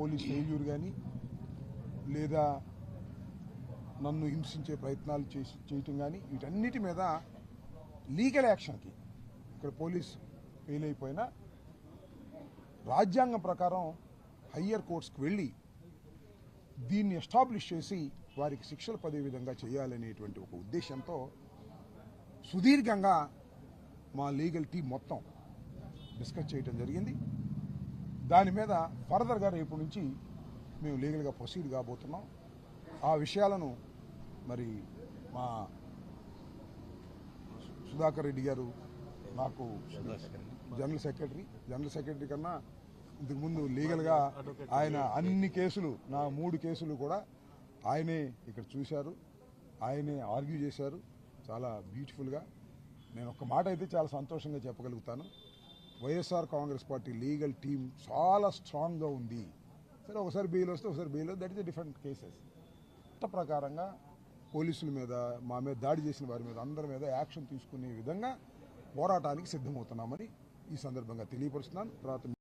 Police failure కానీ లేదా నన్ను హింసించే ప్రయత్నాలు చేయటం కానీ వీటన్నిటి మీద లీగల్ యాక్షన్కి ఇక్కడ పోలీస్ ఫెయిల్ అయిపోయినా రాజ్యాంగం ప్రకారం హయ్యర్ కోర్ట్స్కి వెళ్ళి దీన్ని ఎస్టాబ్లిష్ చేసి వారికి శిక్షలు పడే విధంగా చేయాలనేటువంటి ఒక ఉద్దేశంతో సుదీర్ఘంగా మా లీగల్ టీం మొత్తం డిస్కస్ చేయడం జరిగింది. దాని మీద ఫర్దర్గా రేపు నుంచి మేము లీగల్గా ప్రొసీడ్ కాబోతున్నాం. ఆ విషయాలను మరి మా సుధాకర్ రెడ్డి గారు నాకు జనరల్ సెక్రటరీ కన్నా ఇంతకుముందు లీగల్గా ఆయన అన్ని కేసులు నా 3 కేసులు కూడా ఆయనే ఇక్కడ చూశారు, ఆయనే ఆర్గ్యూ చేశారు చాలా బ్యూటిఫుల్గా. నేను ఒక్క మాట అయితే చాలా సంతోషంగా చెప్పగలుగుతాను, YSR Congress party legal team చాలా స్ట్రాంగ్గా ఉంది. సరే ఒకసారి బెయిల్ వస్తే ఒకసారి bail, that is the different cases. చట్ట ప్రకారంగా పోలీసుల మీద మా మీద దాడి చేసిన వారి మీద అందరి మీద యాక్షన్ తీసుకునే విధంగా పోరాటానికి సిద్ధమవుతున్నామని ఈ సందర్భంగా తెలియపరుస్తున్నాను. తర్వాత